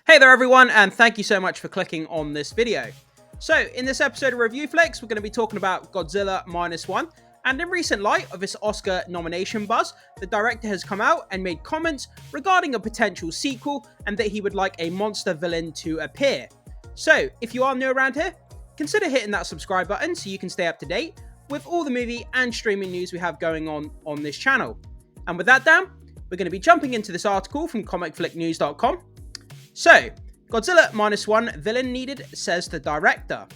Hey there everyone, and thank you so much for clicking on this video. So, in this episode of Review Flicks, we're going to be talking about Godzilla Minus One, and in recent light of its Oscar nomination buzz, the director has come out and made comments regarding a potential sequel and that he would like a monster villain to appear. So, if you are new around here, consider hitting that subscribe button so you can stay up to date with all the movie and streaming news we have going on this channel. And with that down, we're going to be jumping into this article from comicflicknews.com. So, Godzilla Minus One villain needed, says the director.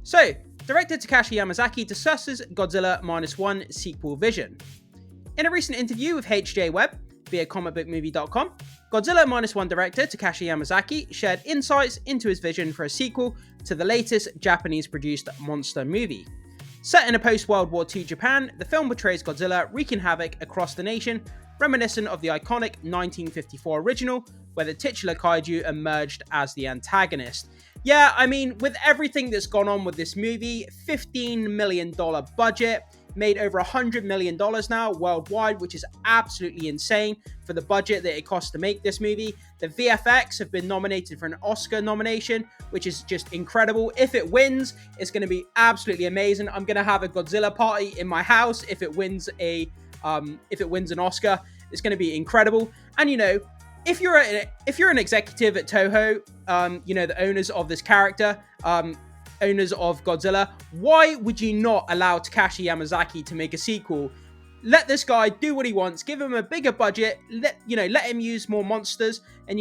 So, director Takashi Yamazaki discusses Godzilla Minus One sequel vision. In a recent interview with HJ Webb via comicbookmovie.com, Godzilla Minus One director Takashi Yamazaki shared insights into his vision for a sequel to the latest Japanese-produced monster movie. Set in a post-World War II Japan, the film portrays Godzilla wreaking havoc across the nation, reminiscent of the iconic 1954 original, where the titular kaiju emerged as the antagonist. Yeah, I mean, with everything that's gone on with this movie, $15 million budget, made over $100 million now worldwide, which is absolutely insane for the budget that it cost to make this movie. The VFX have been nominated for an Oscar nomination, which is just incredible. If it wins, it's going to be absolutely amazing. I'm going to have a Godzilla party in my house if it wins an Oscar. It's going to be incredible. And you know, if you're an executive at Toho, the owners of this character, owners of Godzilla, why would you not allow Takashi Yamazaki to make a sequel? Let this guy do what he wants. Give him a bigger budget. Let him use more monsters, and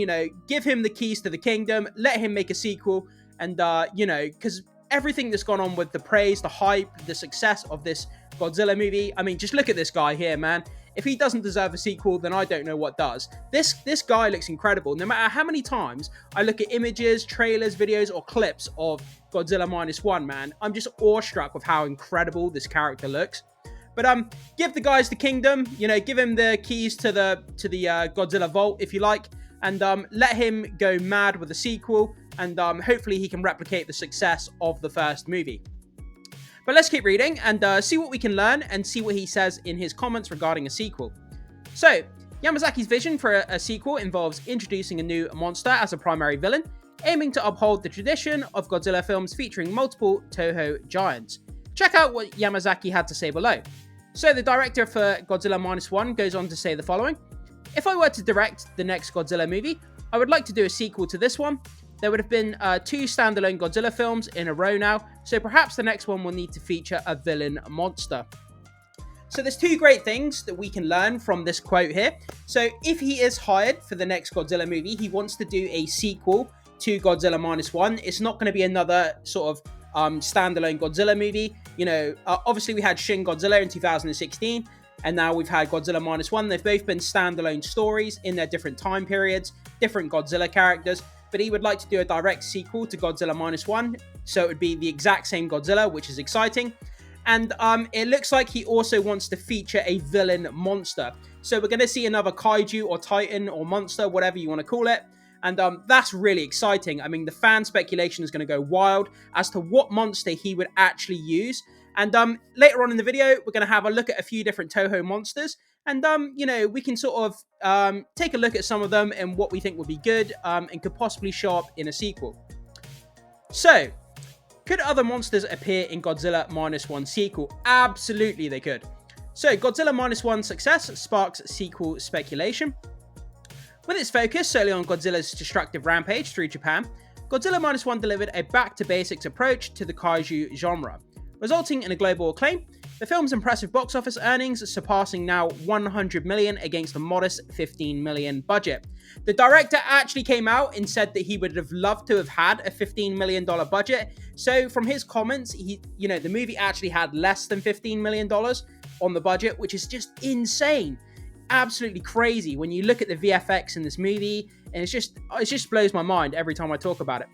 give him the keys to the kingdom. Let him make a sequel, and because everything that's gone on with the praise, the hype, the success of this Godzilla movie. I mean, just look at this guy here, man. If he doesn't deserve a sequel, then I don't know what does. This guy looks incredible. No matter how many times I look at images, trailers, videos, or clips of Godzilla Minus One, man, I'm just awestruck with how incredible this character looks. But give the guys the kingdom. Give him the keys to the Godzilla vault, if you like, and let him go mad with a sequel. And hopefully he can replicate the success of the first movie. But let's keep reading and see what we can learn and see what he says in his comments regarding a sequel. So, Yamazaki's vision for a sequel involves introducing a new monster as a primary villain, aiming to uphold the tradition of Godzilla films featuring multiple Toho giants. Check out what Yamazaki had to say below. So, the director for Godzilla Minus One goes on to say the following: "If I were to direct the next Godzilla movie, I would like to do a sequel to this one. There would have been 2 standalone Godzilla films in a row now, so perhaps the next one will need to feature a villain monster." So there's 2 great things that we can learn from this quote here. So if he is hired for the next Godzilla movie, he wants to do a sequel to Godzilla Minus One. It's not going to be another sort of standalone Godzilla movie. Obviously we had Shin Godzilla in 2016, and now we've had Godzilla Minus One. They've both been standalone stories in their different time periods, different Godzilla characters. But he would like to do a direct sequel to Godzilla Minus One, so it would be the exact same Godzilla, which is exciting. And it looks like he also wants to feature a villain monster. So we're going to see another Kaiju or Titan or monster, whatever you want to call it. And that's really exciting. I mean, the fan speculation is going to go wild as to what monster he would actually use. And later on in the video, we're going to have a look at a few different Toho monsters. And, we can sort of take a look at some of them and what we think would be good and could possibly show up in a sequel. So, could other monsters appear in Godzilla Minus One sequel? Absolutely they could. So, Godzilla Minus One's success sparks sequel speculation. With its focus solely on Godzilla's destructive rampage through Japan, Godzilla Minus One delivered a back-to-basics approach to the Kaiju genre, resulting in a global acclaim. The film's impressive box office earnings surpassing now $100 million against a modest $15 million budget. The director actually came out and said that he would have loved to have had a $15 million budget. So from his comments, the movie actually had less than $15 million on the budget, which is just insane. Absolutely crazy when you look at the VFX in this movie, and it just blows my mind every time I talk about it.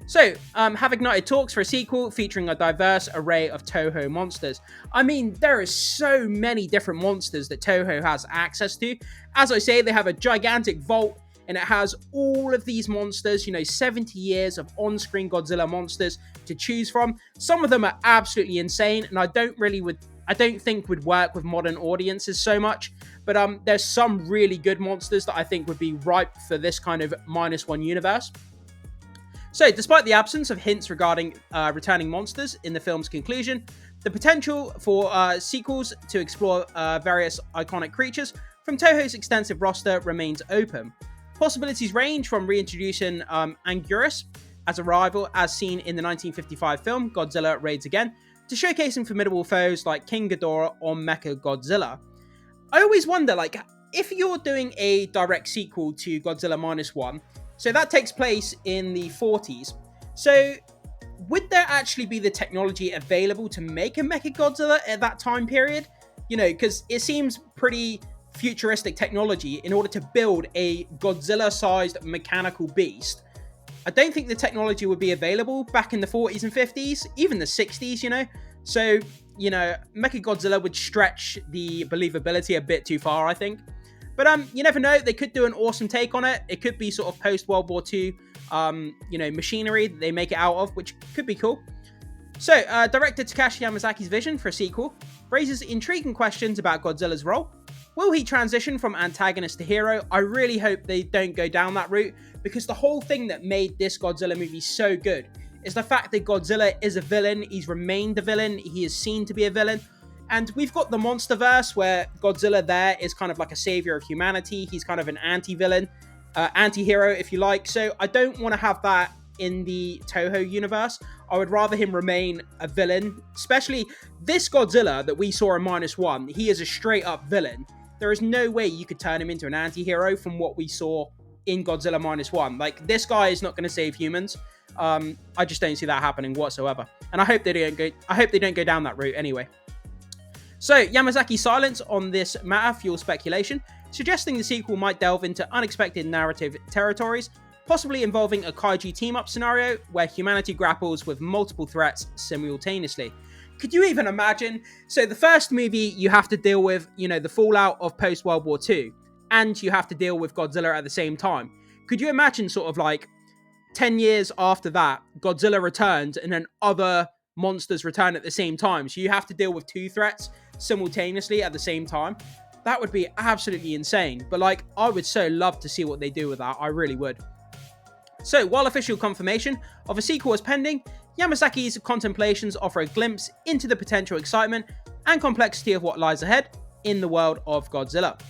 So, have ignited talks for a sequel featuring a diverse array of Toho monsters. I mean, there are so many different monsters that Toho has access to. As I say, they have a gigantic vault, and it has all of these monsters, 70 years of on-screen Godzilla monsters to choose from. Some of them are absolutely insane, and I don't really I don't think would work with modern audiences so much. But there's some really good monsters that I think would be ripe for this kind of -1 universe. So, despite the absence of hints regarding returning monsters in the film's conclusion, the potential for sequels to explore various iconic creatures from Toho's extensive roster remains open. Possibilities range from reintroducing Anguirus as a rival, as seen in the 1955 film Godzilla Raids Again, to showcasing formidable foes like King Ghidorah or Mecha Godzilla. I always wonder, like, if you're doing a direct sequel to Godzilla Minus One, so that takes place in the 40s. So would there actually be the technology available to make a Mechagodzilla at that time period? You know, because it seems pretty futuristic technology in order to build a Godzilla-sized mechanical beast. I don't think the technology would be available back in the 40s and 50s, even the 60s, you know? So, you know, Mechagodzilla would stretch the believability a bit too far, I think. But you never know, they could do an awesome take on it. It could be sort of post-World War II, you know, machinery that they make it out of, which could be cool. So, director Takashi Yamazaki's vision for a sequel raises intriguing questions about Godzilla's role. Will he transition from antagonist to hero? I really hope they don't go down that route, because the whole thing that made this Godzilla movie so good is the fact that Godzilla is a villain. He's remained a villain. He is seen to be a villain. And we've got the Monsterverse, where Godzilla there is kind of like a savior of humanity. He's kind of an anti-villain, anti-hero, if you like. So I don't want to have that in the Toho universe. I would rather him remain a villain. Especially this Godzilla that we saw in -1, he is a straight-up villain. There is no way you could turn him into an anti-hero from what we saw in Godzilla -1. Like, this guy is not going to save humans. I just don't see that happening whatsoever. And I hope they don't go down that route anyway. So, Yamazaki's silence on this matter fuels speculation, suggesting the sequel might delve into unexpected narrative territories, possibly involving a kaiju team-up scenario where humanity grapples with multiple threats simultaneously. Could you even imagine? So, the first movie, you have to deal with, you know, the fallout of post-World War II, and you have to deal with Godzilla at the same time. Could you imagine sort of like 10 years after that, Godzilla returns and then other monsters return at the same time? So you have to deal with two threats simultaneously at the same time. That would be absolutely insane. But like, I would so love to see what they do with that. I really would. So while official confirmation of a sequel is pending, Yamazaki's contemplations offer a glimpse into the potential excitement and complexity of what lies ahead in the world of Godzilla.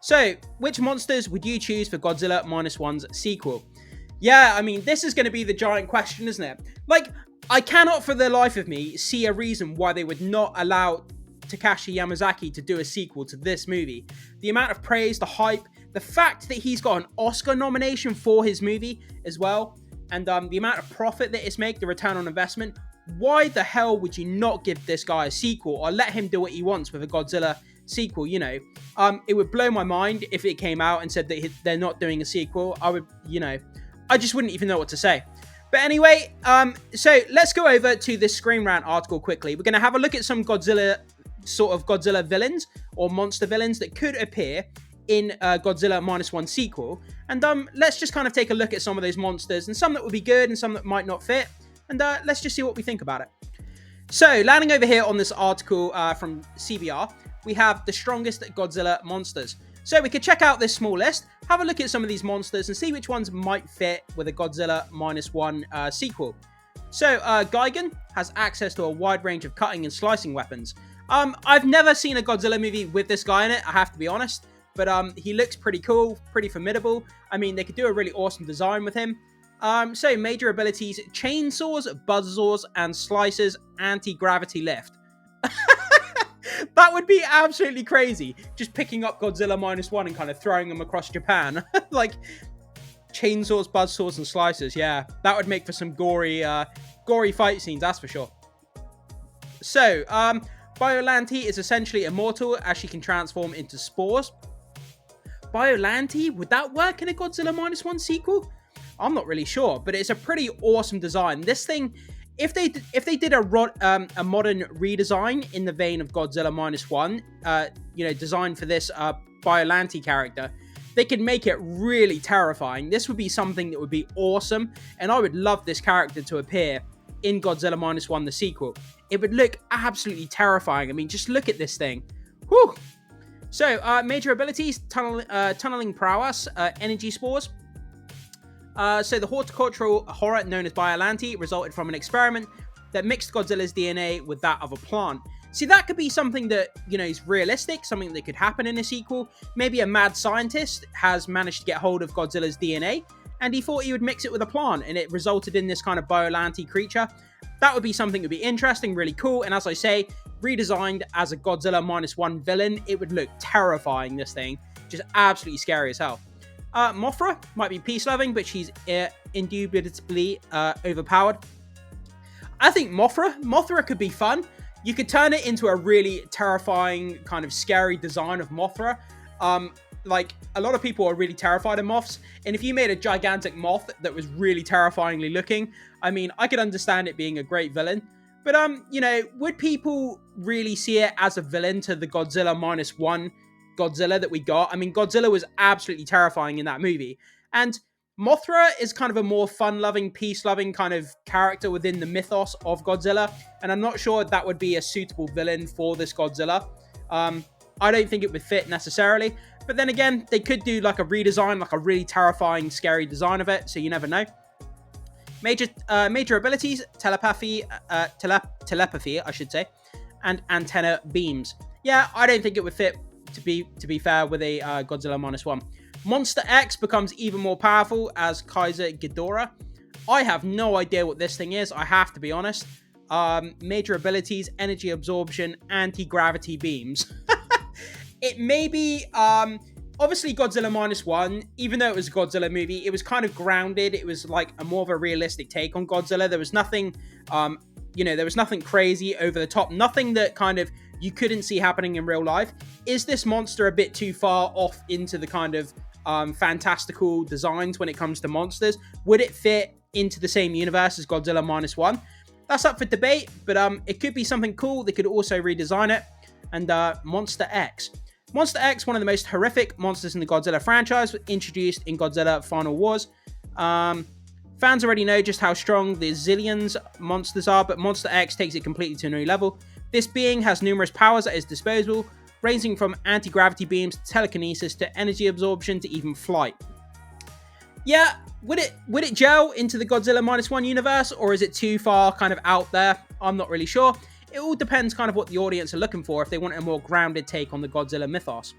So, which monsters would you choose for Godzilla -1's sequel? Yeah, I mean, this is going to be the giant question, isn't it? Like, I cannot for the life of me see a reason why they would not allow Takashi Yamazaki to do a sequel to this movie. The amount of praise, the hype, the fact that he's got an Oscar nomination for his movie as well, and the amount of profit that it's made, the return on investment. Why the hell would you not give this guy a sequel or let him do what he wants with a Godzilla sequel, you know? It would blow my mind if it came out and said that they're not doing a sequel. I would, you know, I just wouldn't even know what to say. But anyway, so let's go over to this Screen Rant article quickly. We're going to have a look at some Godzilla villains or monster villains that could appear in Godzilla -1 sequel. And let's just kind of take a look at some of those monsters, and some that would be good and some that might not fit. And let's just see what we think about it. So, landing over here on this article from CBR, we have the strongest Godzilla monsters. So we could check out this small list, have a look at some of these monsters, and see which ones might fit with a Godzilla -1 sequel. So, Gigan has access to a wide range of cutting and slicing weapons. I've never seen a Godzilla movie with this guy in it, I have to be honest. But he looks pretty cool, pretty formidable. I mean, they could do a really awesome design with him. So, major abilities: chainsaws, buzzsaws, and slicers, anti-gravity lift. That would be absolutely crazy. Just picking up Godzilla -1 and kind of throwing them across Japan. Like, chainsaws, buzzsaws, and slicers. Yeah, that would make for some gory fight scenes, that's for sure. So, Biollante is essentially immortal as she can transform into spores. Biollante, would that work in a Godzilla -1 sequel? I'm not really sure, but it's a pretty awesome design. This thing, if they did a modern redesign in the vein of Godzilla -1, you know, designed for this Biollante character, they could make it really terrifying. This would be something that would be awesome, and I would love this character to appear in Godzilla Minus One, the sequel. It would look absolutely terrifying. I mean, just look at this thing. Whew. So, major abilities, tunneling prowess, energy spores. So the horticultural horror known as Biollante resulted from an experiment that mixed Godzilla's DNA with that of a plant. See, that could be something that, you know, is realistic, something that could happen in a sequel. Maybe a mad scientist has managed to get hold of Godzilla's DNA, and he thought he would mix it with a plant, and it resulted in this kind of Biollante creature. That would be something that would be interesting, really cool, and as I say, redesigned as a Godzilla Minus One villain, it would look terrifying, this thing. Just absolutely scary as hell. Mothra might be peace-loving, but she's indubitably overpowered. I think Mothra could be fun. You could turn it into a really terrifying, kind of scary design of Mothra. Like, a lot of people are really terrified of moths, and if you made a gigantic moth that was really terrifyingly looking, I mean, I could understand it being a great villain. But, you know, would people really see it as a villain to the Godzilla Minus One Godzilla that we got? I mean, Godzilla was absolutely terrifying in that movie. And Mothra is kind of a more fun-loving, peace-loving kind of character within the mythos of Godzilla. And I'm not sure that would be a suitable villain for this Godzilla. I don't think it would fit necessarily. But then again, they could do like a redesign, like a really terrifying, scary design of it. So you never know. Major abilities, telepathy, I should say, and antenna beams. Yeah, I don't think it would fit, to be fair, with a Godzilla Minus One. Monster X becomes even more powerful as Kaiju Ghidorah. I have no idea what this thing is, I have to be honest. Major abilities, energy absorption, anti-gravity beams. It may be, obviously Godzilla Minus One, even though it was a Godzilla movie, it was kind of grounded. It was like a more of a realistic take on Godzilla. There was nothing, there was nothing crazy over the top, nothing that kind of you couldn't see happening in real life. Is this monster a bit too far off into the kind of fantastical designs when it comes to monsters? Would it fit into the same universe as Godzilla Minus One? That's up for debate, but it could be something cool. They could also redesign it. And Monster X. Monster X, one of the most horrific monsters in the Godzilla franchise, was introduced in Godzilla Final Wars. Fans already know just how strong the Zillions monsters are, but Monster X takes it completely to a new level. This being has numerous powers at its disposal, ranging from anti-gravity beams to telekinesis to energy absorption to even flight. Yeah, would it gel into the Godzilla Minus One universe, or is it too far kind of out there? I'm not really sure. It all depends kind of what the audience are looking for, if they want a more grounded take on the Godzilla mythos.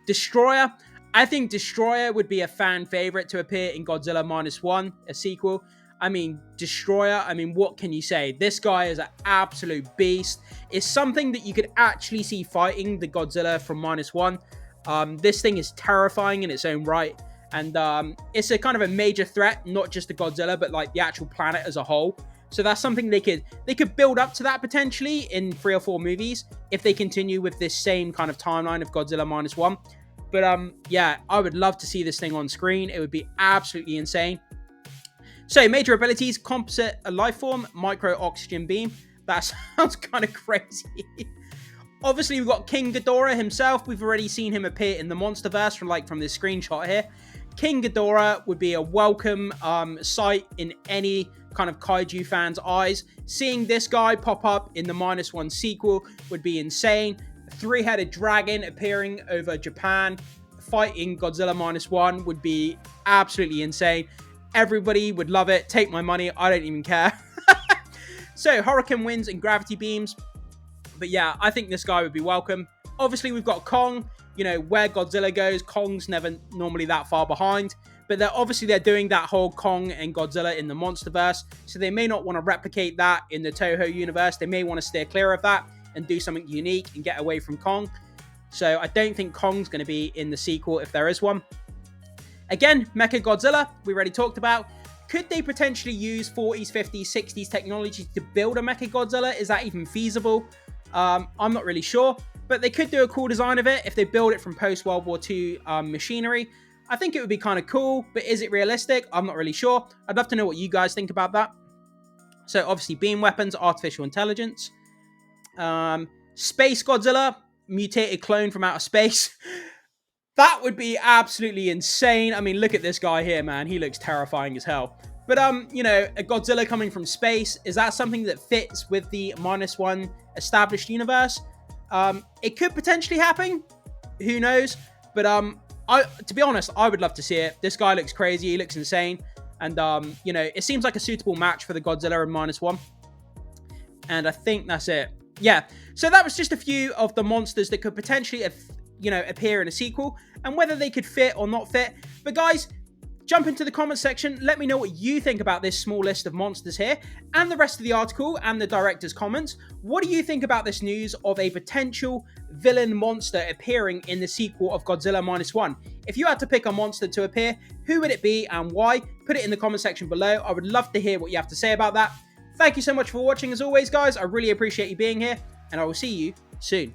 Destroyer. I think Destroyer would be a fan favorite to appear in Godzilla Minus One, a sequel. I mean, Destroyer, what can you say? This guy is an absolute beast. It's something that you could actually see fighting the Godzilla from Minus One. This thing is terrifying in its own right. And it's a kind of a major threat, not just to Godzilla, but like the actual planet as a whole. So that's something they could build up to that potentially in 3 or 4 movies if they continue with this same kind of timeline of Godzilla Minus One. But yeah, I would love to see this thing on screen. It would be absolutely insane. So major abilities, composite life form, micro oxygen beam. That sounds kind of crazy. Obviously, we've got King Ghidorah himself. We've already seen him appear in the Monsterverse from this screenshot here. King Ghidorah would be a welcome sight in any kind of kaiju fans' eyes. Seeing this guy pop up in the Minus One sequel would be insane. A 3-headed dragon appearing over Japan, fighting Godzilla Minus One would be absolutely insane. Everybody would love it. Take my money. I don't even care. So, hurricane winds and gravity beams. But yeah, I think this guy would be welcome. Obviously, we've got Kong. You know, where Godzilla goes, Kong's never normally that far behind. But they're doing that whole Kong and Godzilla in the Monsterverse. So they may not want to replicate that in the Toho universe. They may want to steer clear of that and do something unique and get away from Kong. So I don't think Kong's going to be in the sequel if there is one. Again, Mecha Godzilla, we already talked about. Could they potentially use 40s, 50s, 60s technology to build a Mecha Godzilla? Is that even feasible? I'm not really sure. But they could do a cool design of it if they build it from post-World War II machinery. I think it would be kind of cool, but is it realistic? I'm not really sure. I'd love to know what you guys think about that. So obviously beam weapons, artificial intelligence. Space Godzilla, mutated clone from outer space. That would be absolutely insane. I mean, look at this guy here, man. He looks terrifying as hell. But, you know, a Godzilla coming from space, is that something that fits with the Minus One established universe? It could potentially happen. Who knows? But, to be honest, I would love to see it. This guy looks crazy. He looks insane. And, you know, it seems like a suitable match for the Godzilla and Minus One. And I think that's it. Yeah. So that was just a few of the monsters that could potentially, you know, appear in a sequel, and whether they could fit or not fit. But guys, jump into the comment section. Let me know what you think about this small list of monsters here and the rest of the article and the director's comments. What do you think about this news of a potential villain monster appearing in the sequel of Godzilla Minus One? If you had to pick a monster to appear, who would it be and why? Put it in the comment section below. I would love to hear what you have to say about that. Thank you so much for watching as always, guys. I really appreciate you being here, and I will see you soon.